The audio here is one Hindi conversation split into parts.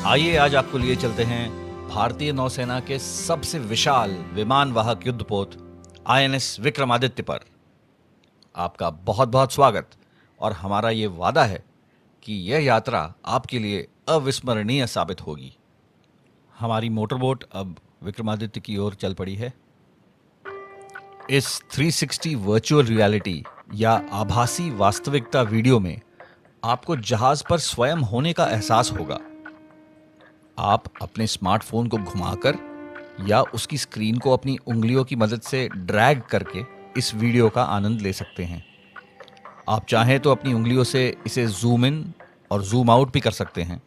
आइए आज आपको लिए चलते हैं भारतीय नौसेना के सबसे विशाल विमान वाहक युद्धपोत आईएनएस विक्रमादित्य पर। आपका बहुत बहुत स्वागत और हमारा ये वादा है कि यह यात्रा आपके लिए अविस्मरणीय साबित होगी। हमारी मोटरबोट अब विक्रमादित्य की ओर चल पड़ी है। इस 360 वर्चुअल रियलिटी या आभासी वास्तविकता वीडियो में आपको जहाज पर स्वयं होने का एहसास होगा। आप अपने स्मार्टफोन को घुमाकर या उसकी स्क्रीन को अपनी उंगलियों की मदद से ड्रैग करके इस वीडियो का आनंद ले सकते हैं। आप चाहें तो अपनी उंगलियों से इसे जूम इन और जूम आउट भी कर सकते हैं।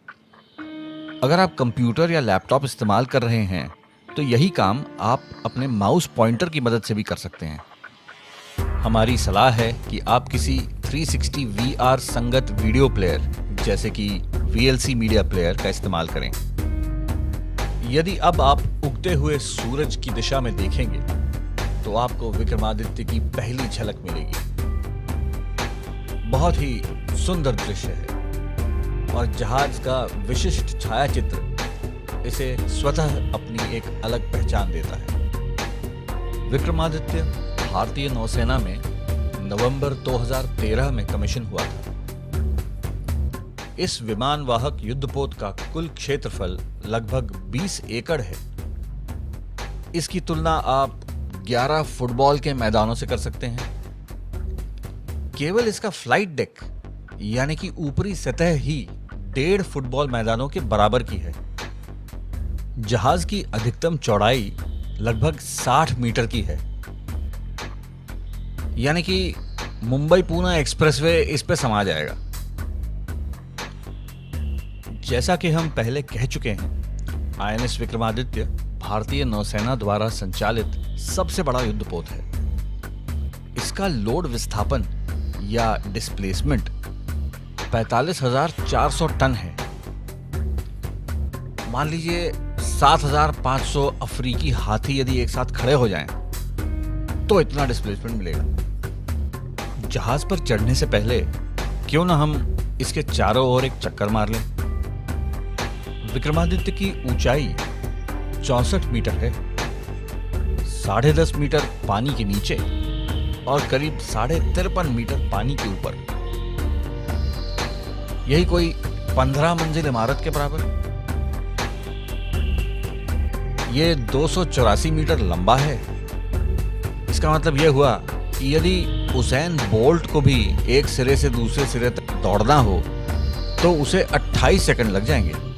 अगर आप कंप्यूटर या लैपटॉप इस्तेमाल कर रहे हैं तो यही काम आप अपने माउस पॉइंटर की मदद से भी कर सकते हैं। हमारी सलाह है कि आप किसी 360 VR संगत वीडियो प्लेयर जैसे कि VLC मीडिया प्लेयर का इस्तेमाल करें। यदि अब आप उगते हुए सूरज की दिशा में देखेंगे तो आपको विक्रमादित्य की पहली झलक मिलेगी। बहुत ही सुंदर दृश्य है और जहाज का विशिष्ट छायाचित्र इसे स्वतः अपनी एक अलग पहचान देता है। विक्रमादित्य भारतीय नौसेना में नवंबर 2013 में कमीशन हुआ था। इस विमान वाहक युद्धपोत का कुल क्षेत्रफल लगभग 20 एकड़ है। इसकी तुलना आप 11 फुटबॉल के मैदानों से कर सकते हैं। केवल इसका फ्लाइट डेक यानी कि ऊपरी सतह ही 1.5 फुटबॉल मैदानों के बराबर की है। जहाज की अधिकतम चौड़ाई लगभग 60 मीटर की है, यानी कि मुंबई पुणे एक्सप्रेसवे इस पे समा जाएगा। जैसा कि हम पहले कह चुके हैं, आईएनएस विक्रमादित्य भारतीय नौसेना द्वारा संचालित सबसे बड़ा युद्धपोत है। इसका लोड विस्थापन या डिस्प्लेसमेंट 45,400 टन है। मान लीजिए 7,500 अफ्रीकी हाथी यदि एक साथ खड़े हो जाएं, तो इतना डिस्प्लेसमेंट मिलेगा। जहाज पर चढ़ने से पहले क्यों ना हम इसके चारों ओर एक चक्कर मार लें। विक्रमादित्य की ऊंचाई 64 मीटर है, 10.5 मीटर पानी के नीचे और करीब 53.5 मीटर पानी के ऊपर। यही कोई 15 मंजिल इमारत के बराबर। ये 284 मीटर लंबा है। इसका मतलब यह हुआ कि यदि उसेन बोल्ट को भी एक सिरे से दूसरे सिरे तक दौड़ना हो तो उसे 28 सेकंड लग जाएंगे।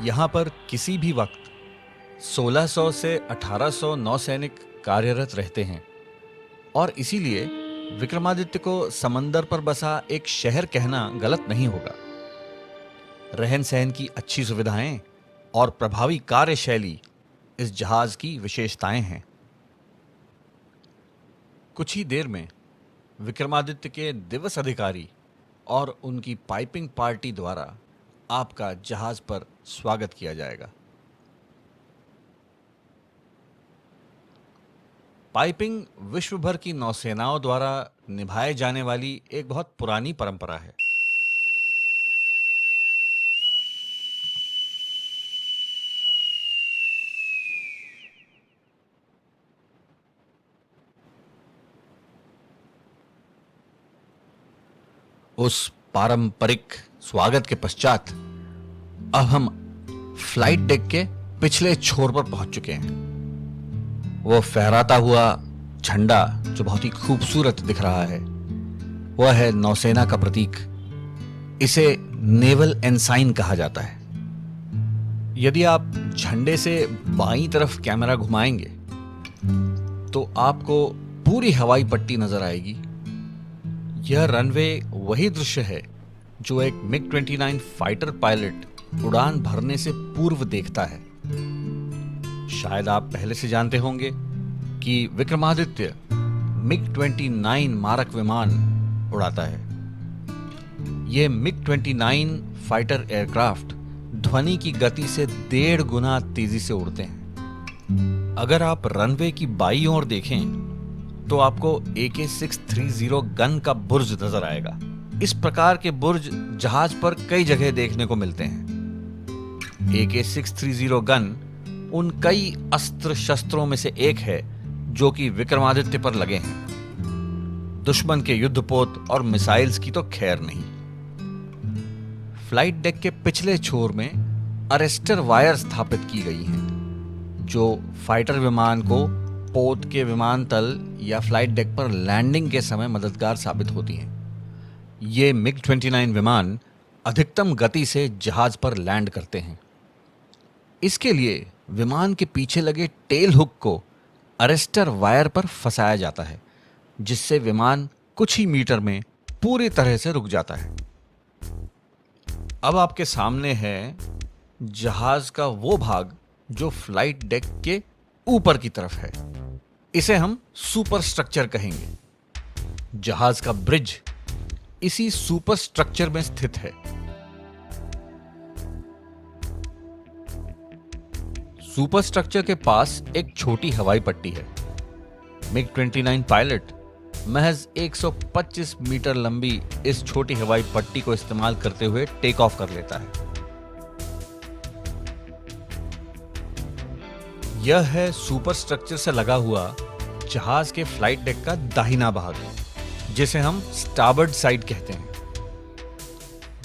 यहां पर किसी भी वक्त 1600 से 1800 नौसैनिक कार्यरत रहते हैं और इसीलिए विक्रमादित्य को समंदर पर बसा एक शहर कहना गलत नहीं होगा। रहन सहन की अच्छी सुविधाएं और प्रभावी कार्यशैली इस जहाज की विशेषताएं हैं। कुछ ही देर में विक्रमादित्य के दिवस अधिकारी और उनकी पाइपिंग पार्टी द्वारा आपका जहाज पर स्वागत किया जाएगा। पाइपिंग विश्व भर की नौसेनाओं द्वारा निभाए जाने वाली एक बहुत पुरानी परंपरा है। उस पारंपरिक स्वागत के पश्चात अब हम फ्लाइट डेक के पिछले छोर पर पहुंच चुके हैं। वो फहराता हुआ झंडा जो बहुत ही खूबसूरत दिख रहा है, वह है नौसेना का प्रतीक। इसे नेवल एनसाइन कहा जाता है। यदि आप झंडे से बाईं तरफ कैमरा घुमाएंगे तो आपको पूरी हवाई पट्टी नजर आएगी। यह रनवे वही दृश्य है जो एक MiG-29 फाइटर पायलट उड़ान भरने से पूर्व देखता है। शायद आप पहले से जानते होंगे कि विक्रमादित्य MiG-29 मारक विमान उड़ाता है। ये MiG-29 फाइटर एयरक्राफ्ट ध्वनि की गति से 1.5 गुना तेजी से उड़ते हैं। अगर आप रनवे की बाईं ओर देखें तो आपको AK-630 गन का बुर्ज नजर आएगा। इस प्रकार के बुर्ज जहाज पर कई जगह देखने को मिलते हैं। AK-630 गन उन कई अस्त्र शस्त्रों में से एक है जो कि विक्रमादित्य पर लगे हैं। दुश्मन के युद्धपोत और मिसाइल्स की तो खैर नहीं। फ्लाइट डेक के पिछले छोर में अरेस्टर वायर स्थापित की गई हैं, जो फाइटर विमान को पोत के विमानतल या फ्लाइट डेक पर लैंडिंग के समय मददगार साबित होती हैं। ये MiG-29 विमान अधिकतम गति से जहाज पर लैंड करते हैं। इसके लिए विमान के पीछे लगे टेल हुक को अरेस्टर वायर पर फंसाया जाता है, जिससे विमान कुछ ही मीटर में पूरी तरह से रुक जाता है। अब आपके सामने है जहाज का वो भाग जो फ्लाइट डेक के ऊपर की तरफ है। इसे हम सुपर स्ट्रक्चर कहेंगे। जहाज का ब्रिज इसी सुपर स्ट्रक्चर में स्थित है। सुपर स्ट्रक्चर के पास एक छोटी हवाई पट्टी है। MiG-29 पायलट महज 125 मीटर लंबी इस छोटी हवाई पट्टी को इस्तेमाल करते हुए टेक ऑफ कर लेता है। यह है सुपर स्ट्रक्चर से लगा हुआ जहाज के फ्लाइट डेक का दाहिना भाग, जिसे हम स्टारबोर्ड साइड कहते हैं।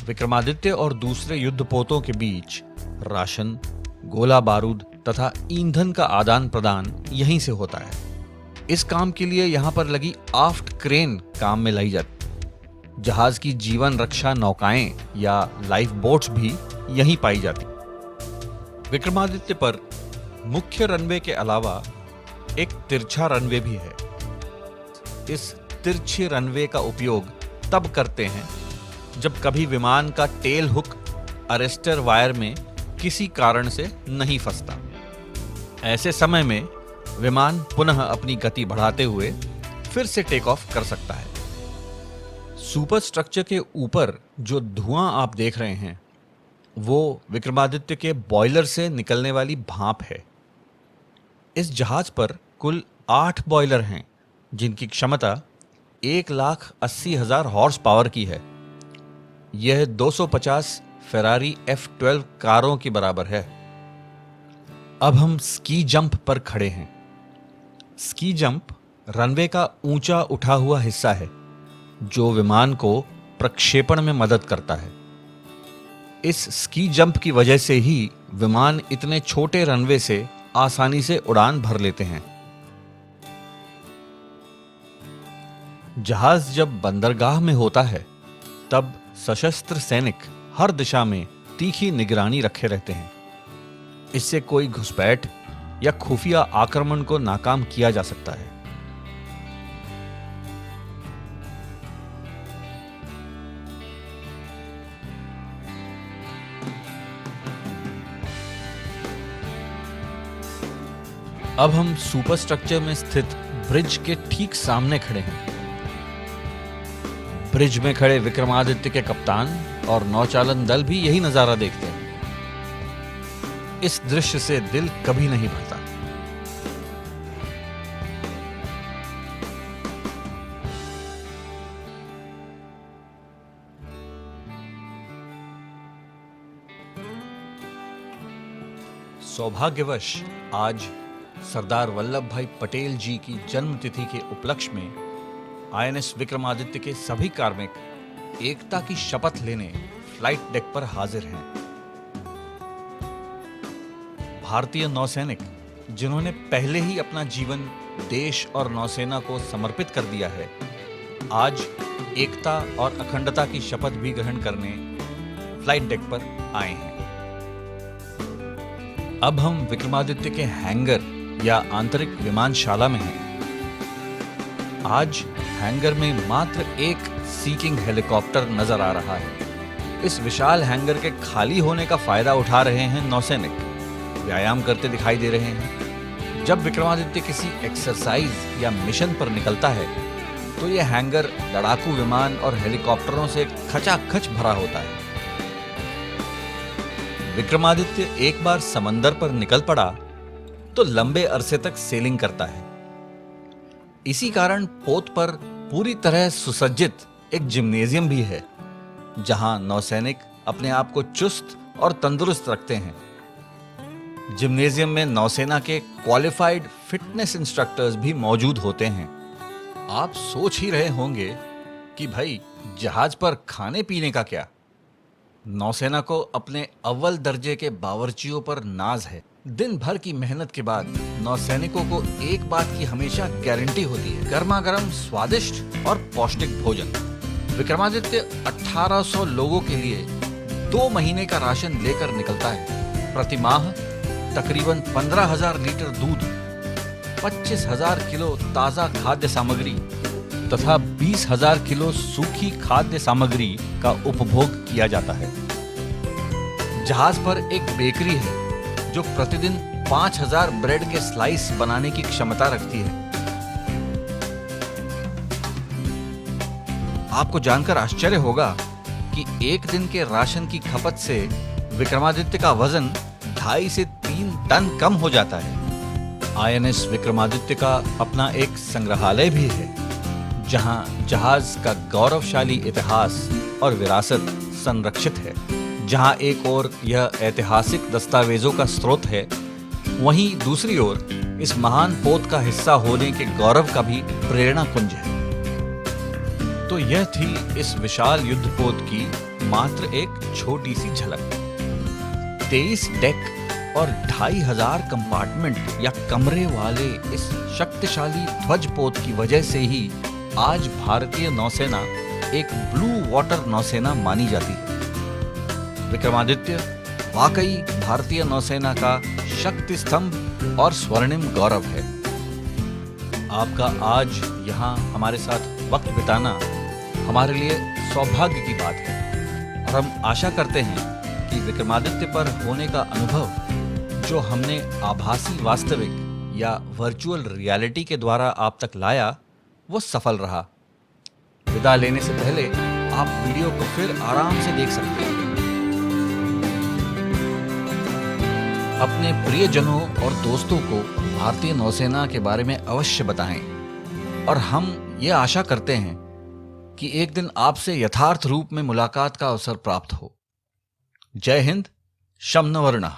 विक्रमादित्य और दूसरे युद्धपोतों के बीच राशन, गोला बारूद तथा ईंधन का आदान प्रदान यहीं से होता है। इस काम के लिए यहां पर लगी आफ्ट क्रेन काम में लाई जाती। जहाज की जीवन रक्षा नौकाएं या लाइफ बोट्स भी यहीं पाई जाती। विक्रमादित्य पर मुख्य रनवे के अलावा एक तिरछा रनवे भी है। इस तिरछे रनवे का उपयोग तब करते हैं जब कभी विमान का टेल हुक अरेस्टर वायर में किसी कारण से नहीं फंसता। ऐसे समय में विमान पुनः अपनी गति बढ़ाते हुए फिर से टेक ऑफ कर सकता है। सुपर स्ट्रक्चर के ऊपर जो धुआं आप देख रहे हैं वो विक्रमादित्य के बॉयलर से निकलने वाली भाप है। इस जहाज पर कुल 8 बॉयलर हैं, जिनकी क्षमता 1,80,000 हॉर्स पावर की है। यह 250 फेरारी F12 कारों की बराबर है। अब हम स्की जंप पर खड़े हैं। स्की जंप रनवे का ऊंचा उठा हुआ हिस्सा है जो विमान को प्रक्षेपण में मदद करता है। इस स्की जंप की वजह से ही विमान इतने छोटे रनवे से आसानी से उड़ान भर लेते हैं। जहाज जब बंदरगाह में होता है तब सशस्त्र सैनिक हर दिशा में तीखी निगरानी रखे रहते हैं। इससे कोई घुसपैठ या खुफिया आक्रमण को नाकाम किया जा सकता है। अब हम सुपर स्ट्रक्चर में स्थित ब्रिज के ठीक सामने खड़े हैं। ब्रिज में खड़े विक्रमादित्य के कप्तान और नौचालन दल भी यही नजारा देखते हैं। इस दृश्य से दिल कभी नहीं भरता। सौभाग्यवश आज सरदार वल्लभ भाई पटेल जी की जन्मतिथि के उपलक्ष्य में INS विक्रमादित्य के सभी कार्मिक एकता की शपथ लेने फ्लाइट डेक पर हाजिर हैं। भारतीय नौसैनिक जिन्होंने पहले ही अपना जीवन देश और नौसेना को समर्पित कर दिया है, आज एकता और अखंडता की शपथ भी ग्रहण करने फ्लाइट डेक पर आए हैं। अब हम विक्रमादित्य के हैंगर या आंतरिक विमानशाला में हैं। आज हैंगर में मात्र एक सीकिंग हेलीकॉप्टर नजर आ रहा है। इस विशाल हैंगर के खाली होने का फायदा उठा रहे हैं नौसैनिक, व्यायाम करते दिखाई दे रहे हैं। जब विक्रमादित्य किसी एक्सरसाइज या मिशन पर निकलता है तो यह हैंगर लड़ाकू विमान और हेलीकॉप्टरों से खचाखच भरा होता है। विक्रमादित्य एक बार समंदर पर निकल पड़ा तो लंबे अरसे तक सेलिंग करता है। इसी कारण पोत पर पूरी तरह सुसज्जित एक जिम्नेजियम भी है, जहां नौसैनिक अपने आप को चुस्त और तंदुरुस्त रखते हैं जिम्नेजियम में नौसेना के क्वालिफाइड फिटनेस इंस्ट्रक्टर्स भी मौजूद होते हैं। आप सोच ही रहे होंगे कि भाई जहाज पर खाने पीने का क्या? नौसेना को अपने अव्वल दर्जे के बावर्चियों पर नाज है। दिन भर की मेहनत के बाद नौसैनिकों को एक बात की हमेशा गारंटी होती है, गर्मा गर्म स्वादिष्ट और पौष्टिक भोजन। विक्रमादित्य 1800 लोगों के लिए 2 महीने का राशन लेकर निकलता है। प्रति माह तकरीबन 15,000 लीटर दूध, 25,000 किलो ताजा खाद्य सामग्री तथा 20,000 किलो सूखी खाद्य सामग्री का उपभोग किया जाता है। जहाज पर एक बेकरी है जो प्रतिदिन 5,000 ब्रेड के स्लाइस बनाने की क्षमता रखती है। आपको जानकर आश्चर्य होगा कि एक दिन के राशन की खपत से विक्रमादित्य का वजन 2.5 से 3 टन कम हो जाता है। आईएनएस विक्रमादित्य का अपना एक संग्रहालय भी है, जहां जहाज का गौरवशाली इतिहास और विरासत संरक्षित है। जहां एक ओर यह ऐतिहासिक दस्तावेजों का स्रोत है, वहीं दूसरी ओर इस महान पोत का हिस्सा होने के गौरव का भी प्रेरणा कुंज है। तो यह थी इस विशाल युद्धपोत की मात्र एक छोटी सी झलक। 23 डेक और 2,500 कंपार्टमेंट या कमरे वाले इस शक्तिशाली ध्वजपोत की वजह से ही आज भारतीय नौसेना एक ब्लू वाटर नौसेना मानी जाती है। विक्रमादित्य वाकई भारतीय नौसेना का शक्ति स्तंभ और स्वर्णिम गौरव है। आपका आज यहाँ हमारे साथ वक्त बिताना हमारे लिए सौभाग्य की बात है और हम आशा करते हैं कि विक्रमादित्य पर होने का अनुभव जो हमने आभासी वास्तविक या वर्चुअल रियलिटी के द्वारा आप तक लाया वो सफल रहा। विदा लेने से पहले आप वीडियो को फिर आराम से देख सकते हैं। अपने प्रियजनों और दोस्तों को भारतीय नौसेना के बारे में अवश्य बताएं और हम ये आशा करते हैं कि एक दिन आपसे यथार्थ रूप में मुलाकात का अवसर प्राप्त हो। जय हिंद, शम न वरुणः।